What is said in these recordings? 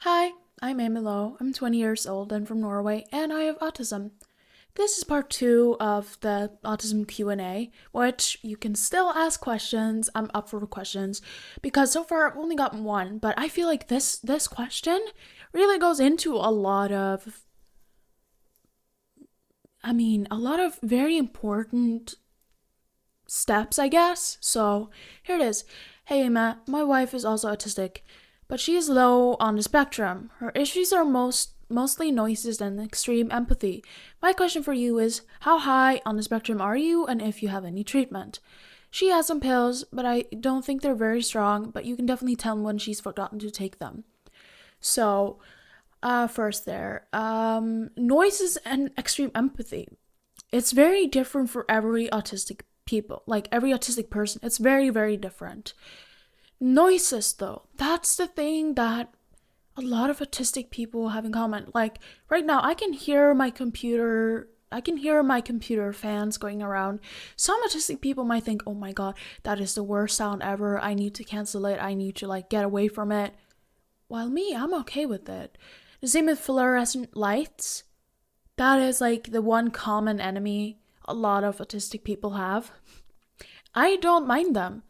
Hi, I'm Eimelow. I'm 20 years old and from Norway, and I have autism. This is part 2 of the autism Q&A, which you can still ask questions. I'm up for questions because so far I've only gotten one, but I feel like this question really goes into a lot of very important steps, I guess. So, here it is. Hey Emma, my wife is also autistic, but she is low on the spectrum. Her issues are mostly noises and extreme empathy. My question for you is, how high on the spectrum are you, and if you have any treatment? She has some pills, but I don't think they're very strong, but you can definitely tell when she's forgotten to take them. So, first there, noises and extreme empathy. It's very different for every autistic people, like every autistic person. It's very, very different. Noises, though, that's the thing that a lot of autistic people have in common. Like right now, I can hear my computer. I can hear my computer fans going around. Some autistic people might think, "Oh my god, that is the worst sound ever. I need to cancel it. I need to get away from it." While me, I'm okay with it. The same with fluorescent lights. That is like the one common enemy a lot of autistic people have. I don't mind them.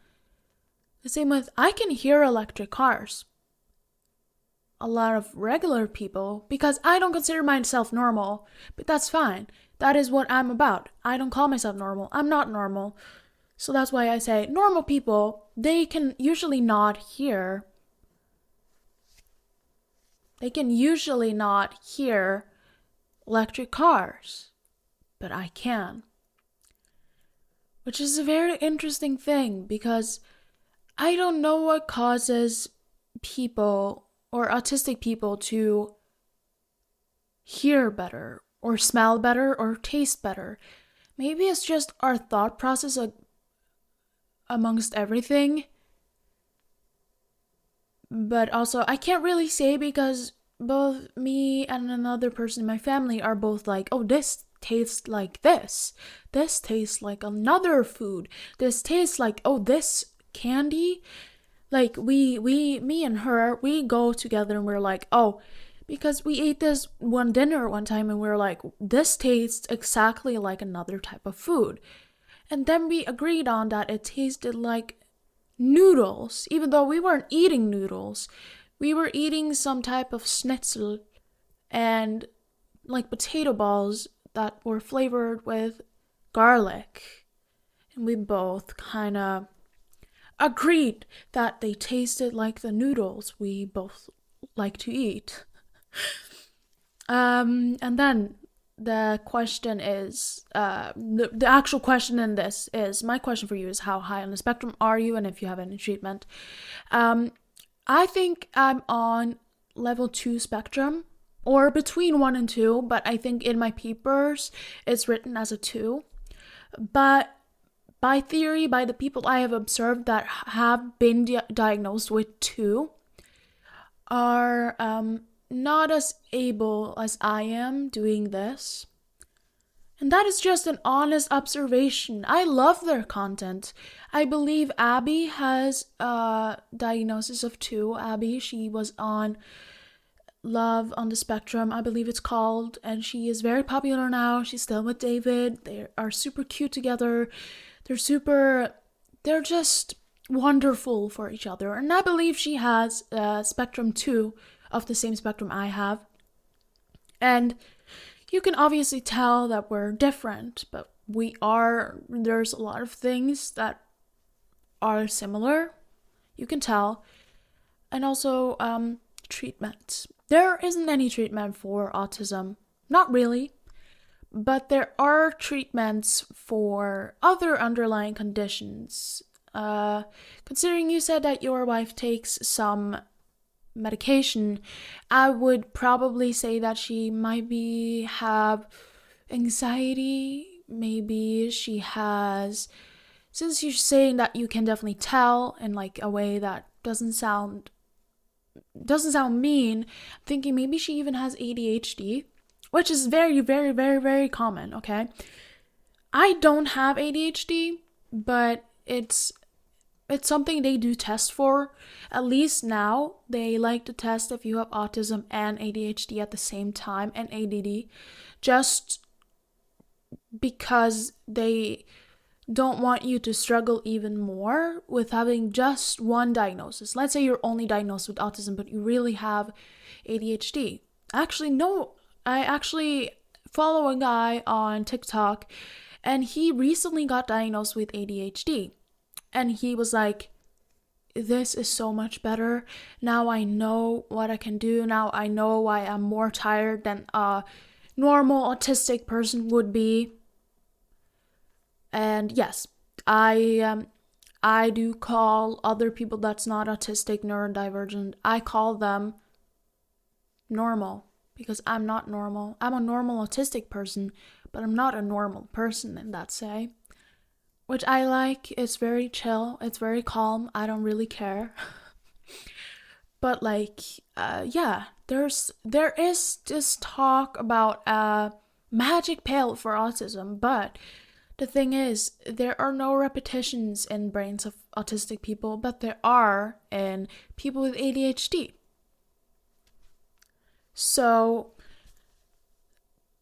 The same with, I can hear electric cars. A lot of regular people, because I don't consider myself normal, but that's fine. That is what I'm about. I don't call myself normal. I'm not normal. So that's why I say normal people, they can usually not hear. They can usually not hear electric cars, but I can. Which is a very interesting thing because I don't know what causes people or autistic people to hear better or smell better or taste better. Maybe it's just our thought process amongst everything. But also, I can't really say because both me and another person in my family are both like, oh, this tastes like this. This tastes like another food. This tastes like, oh, this candy. Like me and her, we go together and we're like, oh, because we ate this one dinner one time and we're like, this tastes exactly like another type of food. And then we agreed on that it tasted like noodles, even though we weren't eating noodles. We were eating some type of schnitzel and like potato balls that were flavored with garlic. And we both kind of agreed that they tasted like the noodles we both like to eat. And then the question is, the actual question in this is, my question for you is, how high on the spectrum are you, and if you have any treatment? I think I'm on level 2 spectrum, or between 1 and 2, but I think in my papers it's written as a 2. But by theory, by the people I have observed that have been diagnosed with 2, are not as able as I am doing this. And that is just an honest observation. I love their content. I believe Abby has a diagnosis of 2. Abby, she was on Love on the Spectrum, I believe it's called, and she is very popular now. She's still with David. They are super cute together. They're just wonderful for each other. And I believe she has Spectrum 2 of the same spectrum I have. And you can obviously tell that we're different, but there's a lot of things that are similar. You can tell. And also, treatment. There isn't any treatment for autism. Not really. But there are treatments for other underlying conditions. Considering you said that your wife takes some medication, I would probably say that she might have anxiety. Maybe she has, since you're saying that you can definitely tell in like a way that doesn't sound mean, I'm thinking maybe she even has ADHD, which is very, very, very, very common, okay? I don't have ADHD, but it's It's something they do test for. At least now, they like to test if you have autism and ADHD at the same time, and ADD, just because they don't want you to struggle even more with having just one diagnosis. Let's say you're only diagnosed with autism, but you really have ADHD. Actually, no, I actually follow a guy on TikTok, and he recently got diagnosed with ADHD. And he was like, this is so much better. Now I know what I can do. Now I know why I'm more tired than a normal autistic person would be. And yes, I do call other people that's not autistic, neurodivergent, I call them normal, because I'm not normal. I'm a normal autistic person, but I'm not a normal person in that say. Which I like. It's very chill. It's very calm. I don't really care. But like, yeah, there is this talk about a magic pill for autism, but the thing is, there are no repetitions in brains of autistic people, but there are in people with ADHD. So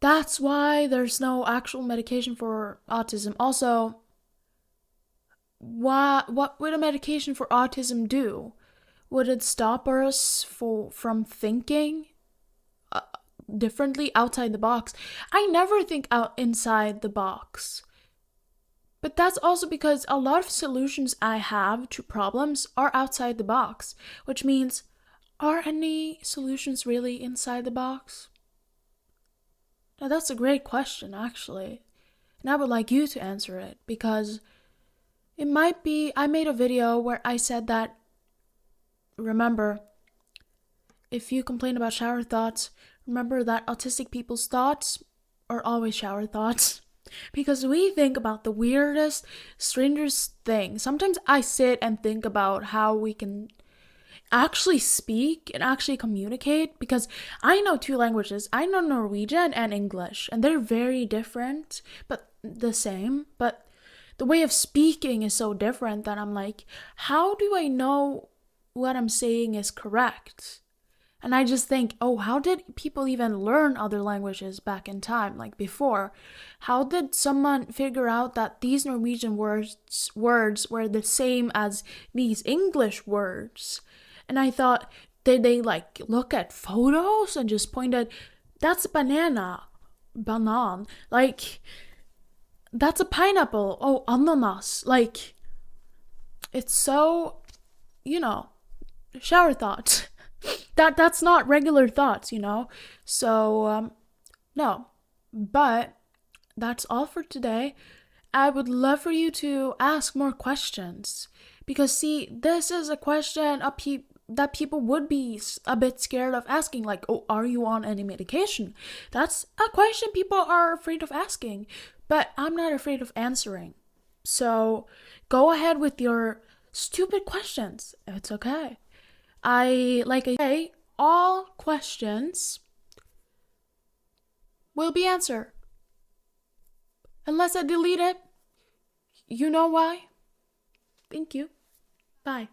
that's why there's no actual medication for autism. Also, what would a medication for autism do? Would it stop us from thinking differently outside the box? I never think out inside the box. But that's also because a lot of solutions I have to problems are outside the box, which means, are any solutions really inside the box? Now that's a great question, actually. And I would like you to answer it, because it might be, I made a video where I said that, remember, if you complain about shower thoughts, remember that autistic people's thoughts are always shower thoughts. Because we think about the weirdest, strangest things. Sometimes I sit and think about how we can actually speak and actually communicate, because I know 2 languages. I know Norwegian and English, and they're very different, but the same. But the way of speaking is so different that I'm like, how do I know what I'm saying is correct? And I just think, oh, how did people even learn other languages back in time, like before? How did someone figure out that these Norwegian words were the same as these English words? And I thought, did they like look at photos and just point at, that's a banana, banan, like, that's a pineapple, oh, ananas, like, it's so, shower thoughts. That's not regular thoughts, So, no. But that's all for today. I would love for you to ask more questions. Because, see, this is a question that people would be a bit scared of asking. Like, oh, are you on any medication? That's a question people are afraid of asking. But I'm not afraid of answering. So, go ahead with your stupid questions. It's okay. I say, all questions will be answered. Unless I delete it. You know why? Thank you. Bye.